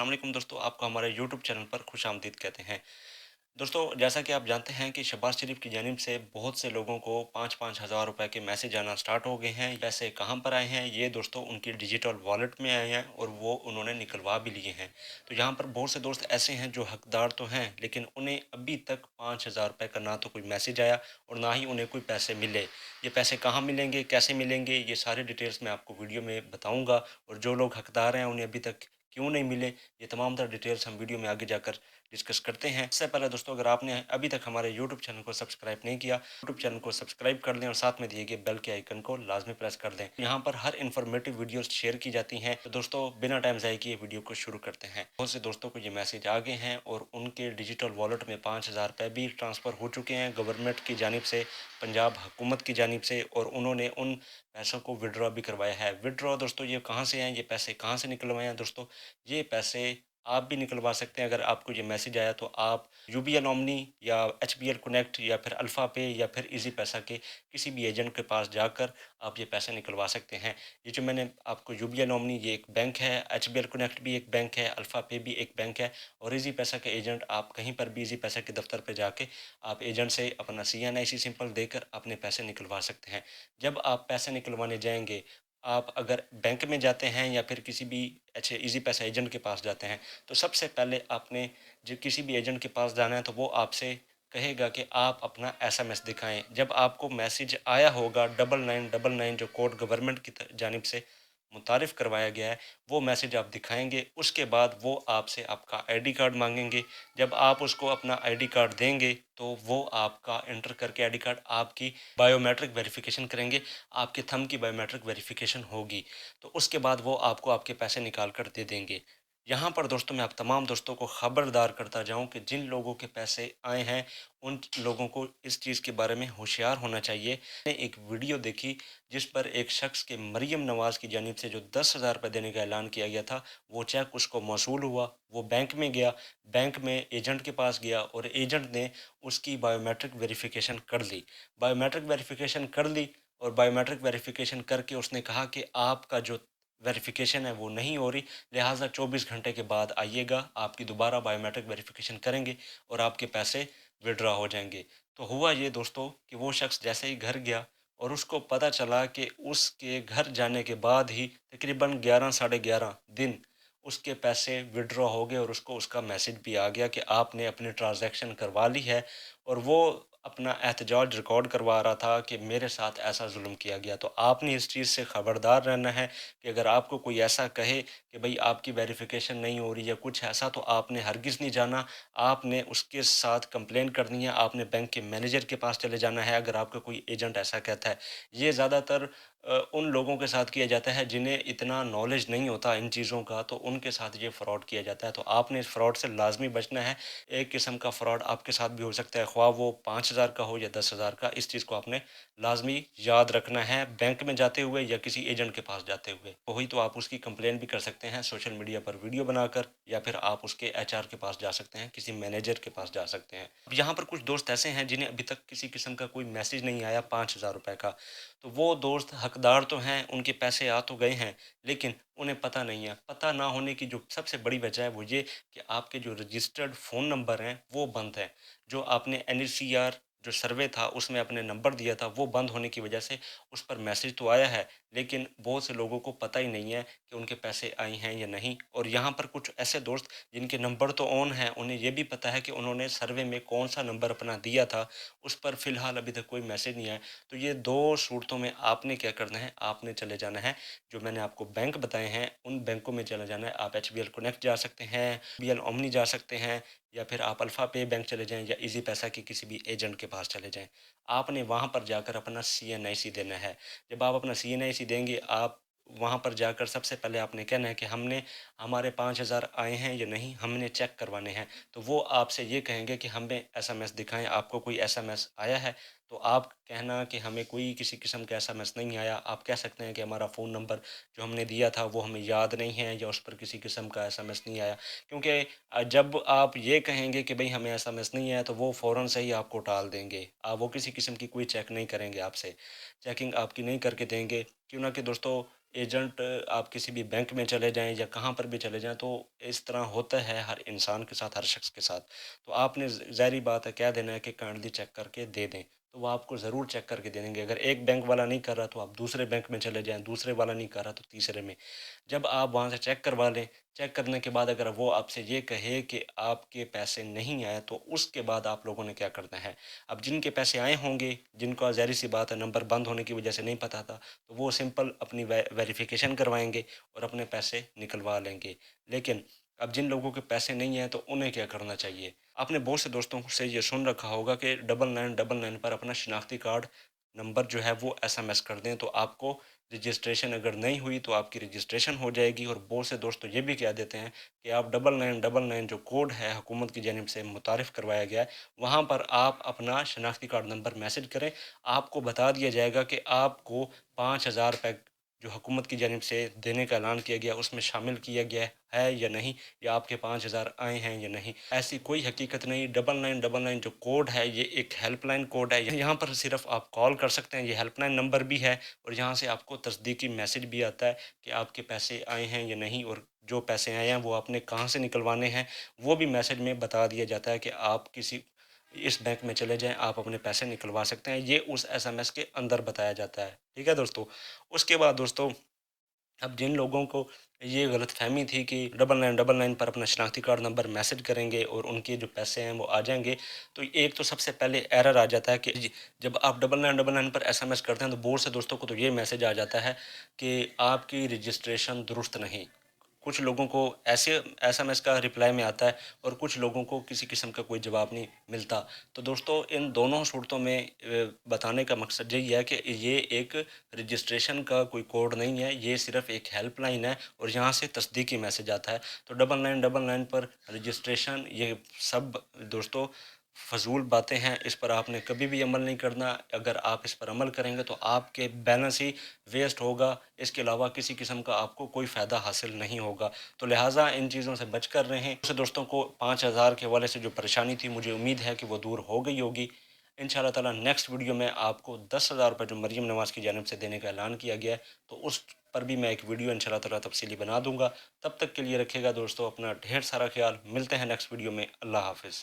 अस्सलाम वालेकुम दोस्तों, आपको हमारे यूट्यूब चैनल पर खुशामदीद कहते हैं। दोस्तों, जैसा कि आप जानते हैं कि शहबाज शरीफ की जानिब से बहुत से लोगों को 5-5 हज़ार रुपए के मैसेज आना स्टार्ट हो गए हैं। पैसे कहाँ पर आए हैं, ये दोस्तों उनकी डिजिटल वॉलेट में आए हैं और वो उन्होंने निकलवा भी लिए हैं। तो यहाँ पर बहुत से दोस्त ऐसे हैं जो हकदार तो हैं, लेकिन उन्हें अभी तक 5 हज़ार रुपए का ना तो कोई मैसेज आया और ना ही उन्हें कोई पैसे मिले। ये पैसे कहाँ मिलेंगे, कैसे मिलेंगे, ये सारी डिटेल्स मैं आपको वीडियो में बताऊँगा और जो लोग हकदार हैं, उन्हें अभी तक क्यों नहीं मिले, ये तमाम तर डिटेल्स हम वीडियो में आगे जाकर डिस्कस करते हैं। इससे पहले दोस्तों, अगर आपने अभी तक हमारे यूट्यूब चैनल को सब्सक्राइब नहीं किया, यूट्यूब चैनल को सब्सक्राइब कर लें और साथ में दिए गए बेल के आइकन को लाजमी प्रेस कर दें। यहाँ पर हर इन्फॉर्मेटिव वीडियोस शेयर की जाती हैं। तो दोस्तों, बिना टाइम ज़ाय किए वीडियो को शुरू करते हैं। बहुत से दोस्तों को ये मैसेज आ गए हैं और उनके डिजिटल वॉलेट में 5,000 रुपये भी ट्रांसफ़र हो चुके हैं गवर्नमेंट की जानिब से, पंजाब हुकूमत की जानिब से, और उन्होंने उन पैसों को विड्रॉ भी करवाया है। विड्रॉ दोस्तों ये कहाँ से हैं, ये पैसे कहाँ से निकलवाए हैं दोस्तों? ये पैसे आप भी निकलवा सकते हैं। अगर आपको ये मैसेज आया तो आप यूबीएल ओमनी या एचबीएल कनेक्ट या फिर अल्फ़ा पे या फिर इजी पैसा के किसी भी एजेंट के पास जाकर आप ये पैसे निकलवा सकते हैं। ये जो मैंने आपको यूबीएल ओमनी, ये एक बैंक है, एचबीएल कनेक्ट भी एक बैंक है, अल्फ़ा पे भी एक बैंक है और इजी पैसा के एजेंट आप कहीं पर भी इजी पैसा के दफ्तर पर जाके आप एजेंट से अपना सीएनआईसी सिंपल देकर अपने पैसे निकलवा सकते हैं। जब आप पैसे निकलवाने जाएंगे, आप अगर बैंक में जाते हैं या फिर किसी भी अच्छे इजी पैसा एजेंट के पास जाते हैं, तो सबसे पहले आपने जो किसी भी एजेंट के पास जाना है तो वो आपसे कहेगा कि आप अपना एसएमएस दिखाएं। जब आपको मैसेज आया होगा 9999 जो कोड गवर्नमेंट की जानिब से मुतारिफ करवाया गया है, वो मैसेज आप दिखाएंगे। उसके बाद वो आपसे आपका आईडी कार्ड मांगेंगे। जब आप उसको अपना आईडी कार्ड देंगे तो वो आपका एंटर करके आईडी कार्ड आपकी बायोमेट्रिक वेरिफिकेशन करेंगे। आपके थंब की बायोमेट्रिक वेरिफिकेशन होगी, तो उसके बाद वो आपको आपके पैसे निकाल कर दे देंगे। यहाँ पर दोस्तों, मैं आप तमाम दोस्तों को खबरदार करता जाऊँ कि जिन लोगों के पैसे आए हैं, उन लोगों को इस चीज़ के बारे में होशियार होना चाहिए। मैंने एक वीडियो देखी जिस पर एक शख्स के मरियम नवाज़ की जानिब से जो 10,000 रुपये देने का ऐलान किया गया था, वो चेक उसको मौसूल हुआ। वो बैंक में गया, बैंक में एजेंट के पास गया और एजेंट ने उसकी बायोमेट्रिक वेरिफिकेशन कर ली। बायोमेट्रिक वेरिफिकेशन कर ली और बायोमेट्रिक वेरिफिकेशन करके उसने कहा कि आपका जो वेरिफिकेशन है वो नहीं हो रही, लिहाजा 24 घंटे के बाद आइएगा, आपकी दोबारा बायोमेट्रिक वेरिफिकेशन करेंगे और आपके पैसे विड्रॉ हो जाएंगे। तो हुआ ये दोस्तों कि वो शख्स जैसे ही घर गया और उसको पता चला कि उसके घर जाने के बाद ही तकरीबन 11 साढ़े 11 दिन उसके पैसे विड्रॉ हो गए और उसको उसका मैसेज भी आ गया कि आपने अपनी ट्रांजैक्शन करवा ली है। और वो अपना एहतजाज रिकॉर्ड करवा रहा था कि मेरे साथ ऐसा जुल्म किया गया। तो आपने इस चीज़ से ख़बरदार रहना है कि अगर आपको कोई ऐसा कहे कि भाई आपकी वेरिफिकेशन नहीं हो रही या कुछ ऐसा, तो आपने हरगिज़ नहीं जाना। आपने उसके साथ कंप्लेन करनी है, आपने बैंक के मैनेजर के पास चले जाना है अगर आपका कोई एजेंट ऐसा कहता है। ये ज़्यादातर उन लोगों के साथ किया जाता है जिन्हें इतना नॉलेज नहीं होता इन चीज़ों का, तो उनके साथ ये फ्रॉड किया जाता है। तो आपने इस फ्रॉड से लाजमी बचना है। एक किस्म का फ्रॉड आपके साथ भी हो सकता है, ख्वाह वो 5,000 का हो या 10,000 का। इस चीज़ को आपने लाजमी याद रखना है, बैंक में जाते हुए या किसी एजेंट के पास जाते हुए। वही तो आप उसकी कंप्लेन भी कर सकते हैं सोशल मीडिया पर वीडियो बनाकर, या फिर आप उसके एचआर के पास जा सकते हैं, किसी मैनेजर के पास जा सकते हैं। अब यहाँ पर कुछ दोस्त ऐसे हैं जिन्हें अभी तक किसी किस्म का कोई मैसेज नहीं आया 5,000 रुपए का। तो वो दोस्त हकदार तो हैं, उनके पैसे आ तो गए हैं, लेकिन उन्हें पता नहीं है। पता ना होने की जो सबसे बड़ी वजह है वो ये कि आपके जो रजिस्टर्ड फ़ोन नंबर हैं वो बंद हैं। जो आपने एनएचसीआर जो सर्वे था उसमें अपने नंबर दिया था, वो बंद होने की वजह से उस पर मैसेज तो आया है, लेकिन बहुत से लोगों को पता ही नहीं है कि उनके पैसे आए हैं या नहीं। और यहाँ पर कुछ ऐसे दोस्त जिनके नंबर तो ऑन हैं, उन्हें ये भी पता है कि उन्होंने सर्वे में कौन-सा नंबर अपना दिया था, उस पर फ़िलहाल अभी तक कोई मैसेज नहीं आया। तो ये 2 सूरतों में आपने क्या करना है, आपने चले जाना है, जो मैंने आपको बैंक बताए हैं, उन बैंकों में चले जाना है। आप एचबीएल कनेक्ट जा सकते हैं, बीएल ओमनी जा सकते हैं, या फिर आप अल्फ़ा पे बैंक चले जाएँ या ईज़ी पैसा के किसी भी एजेंट के पास चले जाएँ। आपने वहाँ पर जाकर अपना सीएनआईसी देना है। जब आप अपना सीएनआईसी देंगे, आप वहाँ पर जाकर सबसे पहले आपने कहना है कि हमने हमारे 5,000 आए हैं या नहीं, हमने चेक करवाने हैं। तो वो आपसे ये कहेंगे कि हमें एसएमएस दिखाएँ, आपको कोई एसएमएस आया है? तो आप कहना कि हमें कोई किसी किस्म का एसएमएस नहीं आया। आप कह सकते हैं कि हमारा फ़ोन नंबर जो हमने दिया था वो हमें याद नहीं है, या उस पर किसी किस्म का एसएमएस नहीं आया। क्योंकि जब आप ये कहेंगे कि भई हमें एसएमएस नहीं आया, तो वो फ़ौरन से ही आपको टाल देंगे। वो किसी किस्म की कोई चेक नहीं करेंगे आपसे। चेकिंग आपकी नहीं करके देंगे। क्यों ना कि दोस्तों, एजेंट आप किसी भी बैंक में चले जाएँ या कहाँ पर भी चले जाएँ, तो इस तरह होता है हर इंसान के साथ, हर शख्स के साथ। तो आपने ज़ाहिर-सी बात है कह देना है कि काइंडली चेक करके दे दें, तो वो आपको ज़रूर चेक करके दे देंगे। अगर एक बैंक वाला नहीं कर रहा, तो आप दूसरे बैंक में चले जाएँ, दूसरे वाला नहीं कर रहा, तो तीसरे में। जब आप वहाँ से चेक करवा लें, चेक करने के बाद अगर वो आपसे ये कहे कि आपके पैसे नहीं आए, तो उसके बाद आप लोगों ने क्या करना है। अब जिनके पैसे आए होंगे, जिनका ज़ाहिर-सी बात है नंबर बंद होने की वजह से नहीं पता था, तो वो सिंपल अपनी वेरिफ़िकेशन करवाएँगे और अपने पैसे निकलवा लेंगे। लेकिन अब जिन लोगों के पैसे नहीं हैं, तो उन्हें क्या करना चाहिए? आपने बहुत से दोस्तों से ये सुन रखा होगा कि 9999 पर अपना शिनाख्ती कार्ड नंबर जो है वो एसएमएस कर दें, तो आपको रजिस्ट्रेशन अगर नहीं हुई तो आपकी रजिस्ट्रेशन हो जाएगी। और बहुत से दोस्त तो ये भी कह देते हैं कि आप 9999 जो कोड है हुकूमत की जानिब से मुतारिफ़ करवाया गया है, वहाँ पर आप अपना शनाख्ती कार्ड नंबर मैसेज करें। आपको बता दिया जाएगा कि आपको 5,000 रुपए जो हुकूमत की जानिब से देने का ऐलान किया गया, उसमें शामिल किया गया है या नहीं, या आपके 5,000 आए हैं या नहीं। ऐसी कोई हकीकत नहीं। 9999 जो कोड है, ये एक हेल्पलाइन कोड है। यहाँ पर सिर्फ़ आप कॉल कर सकते हैं, ये हेल्पलाइन नंबर भी है और यहाँ से आपको तस्दीकी मैसेज भी आता है कि आपके पैसे आए हैं या नहीं, और जो पैसे आए हैं वो आपने कहाँ से निकलवाने हैं, वो भी मैसेज में बता दिया जाता है कि आप किसी इस बैंक में चले जाएँ, आप अपने पैसे निकलवा सकते हैं। ये उस एसएमएस के अंदर बताया जाता है। ठीक है दोस्तों? उसके बाद दोस्तों, अब जिन लोगों को ये गलतफ़हमी थी कि 9999 पर अपना शनाख्ती कार्ड नंबर मैसेज करेंगे और उनके जो पैसे हैं वो आ जाएँगे, तो एक तो सबसे पहले एरर आ जाता है कि जब आप 9999 पर एसएमएस करते हैं, तो बहुत से दोस्तों को तो ये मैसेज आ जाता है कि आपकी रजिस्ट्रेशन दुरुस्त नहीं। कुछ लोगों को ऐसे एसएमएस का रिप्लाई में आता है और कुछ लोगों को किसी किस्म का कोई जवाब नहीं मिलता। तो दोस्तों, इन दोनों सूरतों में बताने का मकसद यही है कि ये एक रजिस्ट्रेशन का कोई कोड नहीं है, ये सिर्फ़ एक हेल्पलाइन है और यहाँ से तस्दीकी मैसेज आता है। तो 9999 पर रजिस्ट्रेशन, ये सब दोस्तों फ़ज़ूल बातें हैं, इस पर आपने कभी भी अमल नहीं करना। अगर आप इस पर अमल करेंगे तो आपके बैलेंस ही वेस्ट होगा, इसके अलावा किसी किस्म का आपको कोई फ़ायदा हासिल नहीं होगा। तो लिहाज़ा इन चीज़ों से बच कर रहें। दूसरे दोस्तों को 5,000 के हवाले से जो परेशानी थी, मुझे उम्मीद है कि वो दूर हो गई होगी। इंशाअल्लाह ताला नेक्स्ट वीडियो में आपको 10,000 रुपए जो मरियम नवाज़ की जानिब से देने का ऐलान किया गया है, तो उस पर भी मैं एक वीडियो इंशाअल्लाह ताला तफ़सीली बना दूँगा। तब तक के लिए रखिएगा दोस्तों अपना ढेर सारा ख़्याल। मिलते हैं नेक्स्ट वीडियो में। अल्लाह हाफ़िज़।